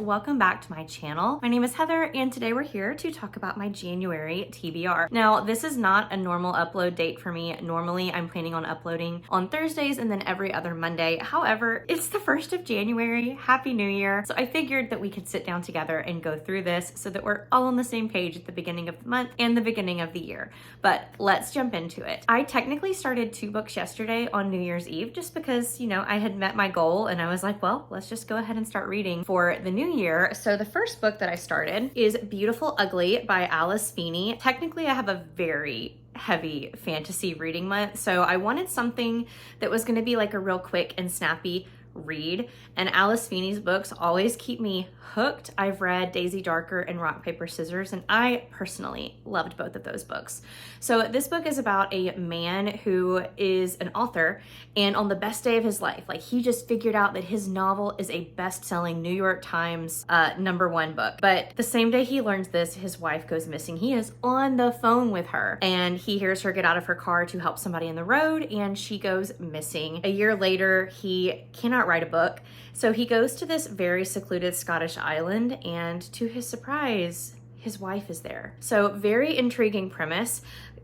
welcome back to my channel. My name is Heather and today we're here to talk about my January TBR. Now, this is not a normal upload date for me. Normally, I'm planning on uploading on Thursdays and then every other Monday. However, it's the 1st of January. Happy New Year. So I figured that we could sit down together and go through this so that we're all on the same page at the beginning of the month and the beginning of the year. But let's jump into it. I technically started 2 books yesterday on New Year's Eve just because, you know, I had met my goal and I was like, well, let's just go ahead and start reading for the new year. So the first book that I started is Beautiful Ugly by Alice Feeney. Technically, I have a very heavy fantasy reading month, so I wanted something that was going to be like a real quick and snappy read, and Alice Feeney's books always keep me hooked. I've read Daisy Darker and Rock, Paper, Scissors, and I personally loved both of those books. So this book is about a man who is an author, and on the best day of his life, like he just figured out that his novel is a best-selling New York Times #1 book. But the same day he learns this, his wife goes missing. He is on the phone with her, and he hears her get out of her car to help somebody in the road, and she goes missing. A year later, he cannot write a book, so he goes to this very secluded Scottish island, and to his surprise, his wife is there. So very intriguing premise.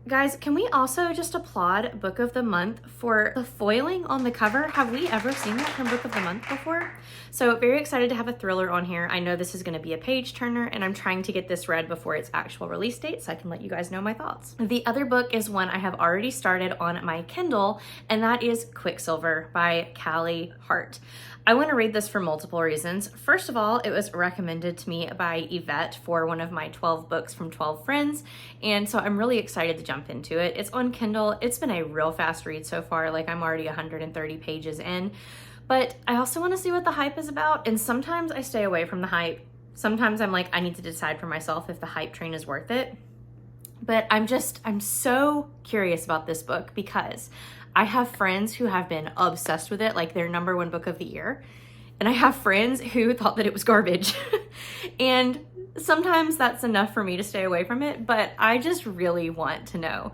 Guys, can we also just applaud Book of the Month for the foiling on the cover? Have we ever seen that from Book of the Month before? So very excited to have a thriller on here. I know this is going to be a page turner, and I'm trying to get this read before its actual release date so I can let you guys know my thoughts. The other book is one I have already started on my Kindle, and that is Quicksilver by Callie Hart. I want to read this for multiple reasons. First of all, it was recommended to me by Yvette for one of my 12 books from 12 friends, and so I'm really excited to jump into it. It's on Kindle. It's been a real fast read so far. Like, I'm already 130 pages in, but I also want to see what the hype is about, and sometimes I stay away from the hype. Sometimes I'm like, I need to decide for myself if the hype train is worth it. But I'm so curious about this book because I have friends who have been obsessed with it, like their #1 book of the year. And I have friends who thought that it was garbage. And sometimes that's enough for me to stay away from it, but I just really want to know.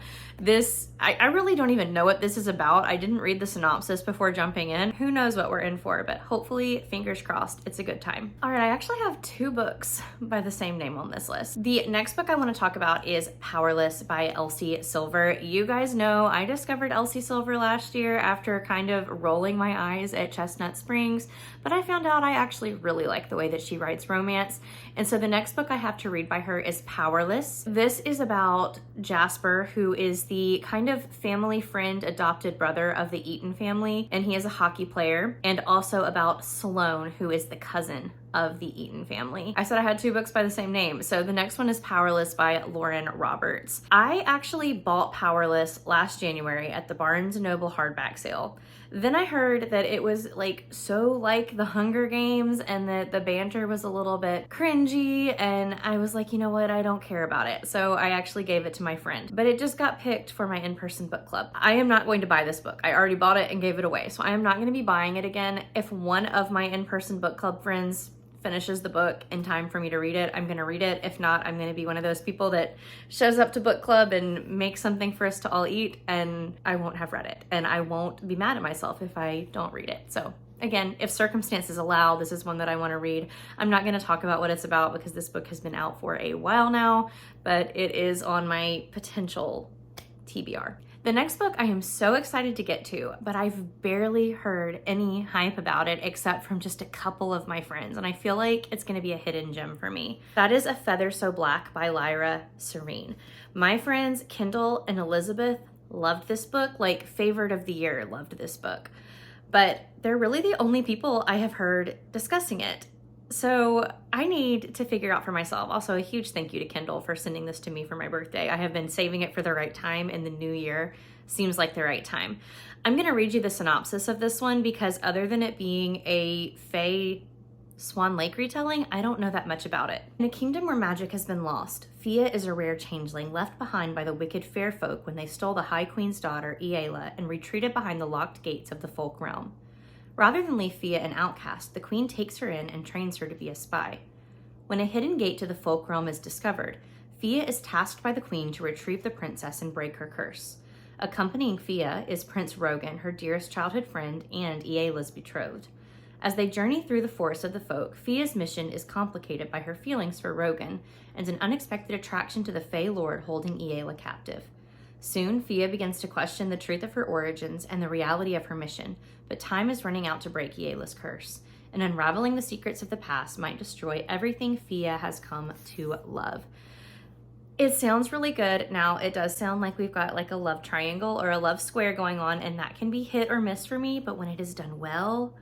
I really don't even know what this is about. I didn't read the synopsis before jumping in. Who knows what we're in for, but hopefully, fingers crossed, it's a good time. All right, I actually have 2 books by the same name on this list. The next book I want to talk about is Powerless by Elsie Silver. You guys know I discovered Elsie Silver last year after kind of rolling my eyes at Chestnut Springs, but I found out I actually really like the way that she writes romance. And so the next book I have to read by her is Powerless. This is about Jasper, who is the kind of family friend adopted brother of the Eaton family, and he is a hockey player, and also about Sloane, who is the cousin of the Eaton family. I said I had 2 books by the same name, so the next one is Powerless by Lauren Roberts. I actually bought Powerless last January at the Barnes & Noble hardback sale. Then I heard that it was like so like the Hunger Games and that the banter was a little bit cringy, and I was like, you know what, I don't care about it. So I actually gave it to my friend, but it just got picked for my in-person book club. I am not going to buy this book. I already bought it and gave it away, so I am not going to be buying it again. If one of my in-person book club friends finishes the book in time for me to read it, I'm going to read it. If not, I'm going to be one of those people that shows up to book club and makes something for us to all eat, and I won't have read it, and I won't be mad at myself if I don't read it. So again, if circumstances allow, this is one that I want to read. I'm not going to talk about what it's about because this book has been out for a while now, but it is on my potential TBR. The next book I am so excited to get to, but I've barely heard any hype about it except from just a couple of my friends, and I feel like it's going to be a hidden gem for me. That is A Feather So Black by Lyra Serene. My friends Kendall and Elizabeth loved this book, like favorite of the year loved this book, but they're really the only people I have heard discussing it. So I need to figure out for myself. Also, a huge thank you to Kendall for sending this to me for my birthday. I have been saving it for the right time, and the new year seems like the right time. I'm going to read you the synopsis of this one because other than it being a Fae Swan Lake retelling, I don't know that much about it. In a kingdom where magic has been lost, Fia is a rare changeling left behind by the wicked fair folk when they stole the High Queen's daughter, Iela, and retreated behind the locked gates of the folk realm. Rather than leave Fia an outcast, the queen takes her in and trains her to be a spy. When a hidden gate to the folk realm is discovered, Fia is tasked by the queen to retrieve the princess and break her curse. Accompanying Fia is Prince Rogan, her dearest childhood friend and Iela's betrothed. As they journey through the forest of the folk, Fia's mission is complicated by her feelings for Rogan and an unexpected attraction to the Fey Lord holding Iela captive. Soon, Fia begins to question the truth of her origins and the reality of her mission, but time is running out to break Iela's curse, and unraveling the secrets of the past might destroy everything Fia has come to love. It sounds really good. Now, it does sound like we've got like a love triangle or a love square going on, and that can be hit or miss for me, but when it is done well,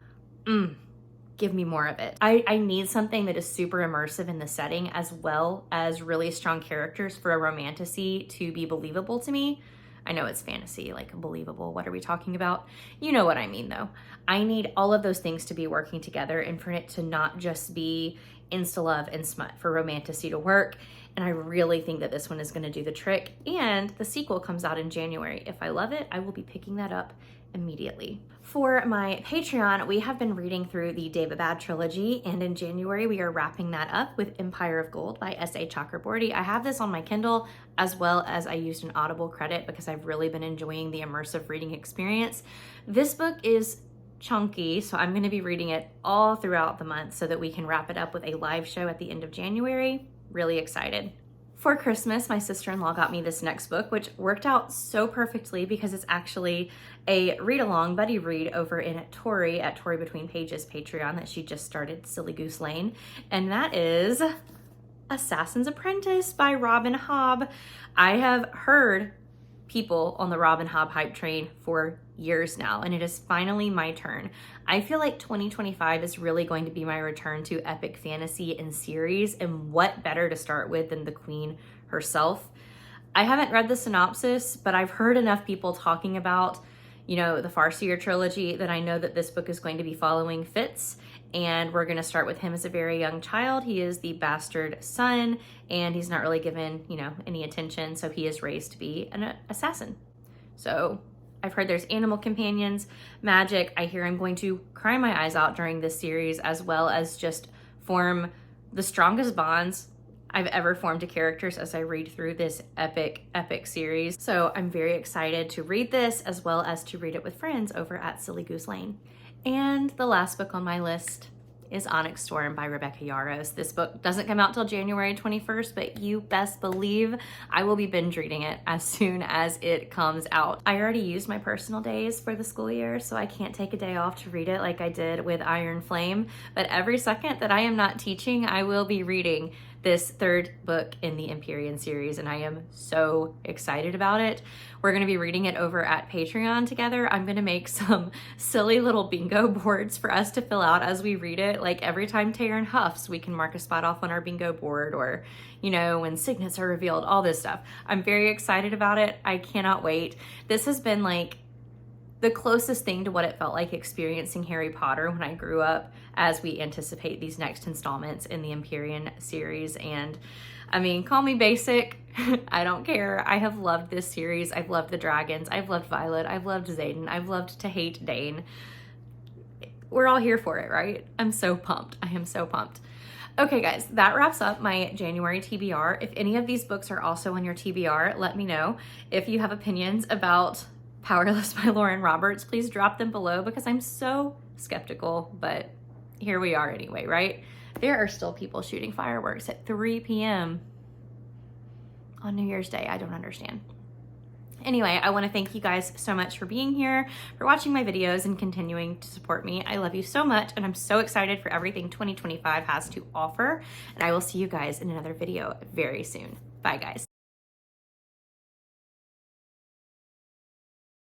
give me more of it. I need something that is super immersive in the setting as well as really strong characters for a romantasy to be believable to me. I know it's fantasy, like believable. What are we talking about? You know what I mean though. I need all of those things to be working together and for it to not just be insta-love and smut for romantasy to work. And I really think that this one is gonna do the trick. And the sequel comes out in January. If I love it, I will be picking that up immediately. For my Patreon, we have been reading through the David Bad trilogy, and in January we are wrapping that up with Empire of Gold by S.A. Chakraborty. I have this on my Kindle as well as I used an Audible credit because I've really been enjoying the immersive reading experience. This book is chunky, so I'm going to be reading it all throughout the month so that we can wrap it up with a live show at the end of January. Really excited. For Christmas, my sister-in-law got me this next book, which worked out so perfectly because it's actually a read-along buddy read over in Tori at Tori Between Pages Patreon that she just started, Silly Goose Lane, and that is Assassin's Apprentice by Robin Hobb. I have heard people on the Robin Hobb hype train for years now, and it is finally my turn. I feel like 2025 is really going to be my return to epic fantasy and series, and what better to start with than the queen herself. I haven't read the synopsis, but I've heard enough people talking about, you know, the Farseer trilogy that I know that this book is going to be following Fitz, and we're going to start with him as a very young child. He is the bastard son, and he's not really given, you know, any attention, so he is raised to be an assassin. So I've heard there's animal companions, magic. I hear I'm going to cry my eyes out during this series, as well as just form the strongest bonds I've ever formed to characters as I read through this epic series. So I'm very excited to read this as well as to read it with friends over at Silly Goose Lane. And the last book on my list is Onyx Storm by Rebecca Yarros. This book doesn't come out till January 21st, but you best believe I will be binge reading it as soon as it comes out. I already used my personal days for the school year, so I can't take a day off to read it like I did with Iron Flame, but every second that I am not teaching, I will be reading this third book in the Empyrean series, and I am so excited about it. We're going to be reading it over at Patreon together. I'm going to make some silly little bingo boards for us to fill out as we read it. Like every time Taryn huffs, we can mark a spot off on our bingo board, or, you know, when signets are revealed, all this stuff. I'm very excited about it. I cannot wait. This has been like the closest thing to what it felt like experiencing Harry Potter when I grew up, as we anticipate these next installments in the Empyrean series. And I mean, call me basic, I don't care. I have loved this series. I've loved the dragons. I've loved Violet. I've loved Xaden. I've loved to hate Dane. We're all here for it, right? I'm so pumped. I am so pumped. Okay, guys, that wraps up my January TBR. If any of these books are also on your TBR, let me know. If you have opinions about Powerless by Lauren Roberts, please drop them below because I'm so skeptical, but here we are anyway, right? There are still people shooting fireworks at 3 p.m. on New Year's Day. I don't understand. Anyway, I want to thank you guys so much for being here, for watching my videos and continuing to support me. I love you so much, and I'm so excited for everything 2025 has to offer, and I will see you guys in another video very soon. Bye, guys.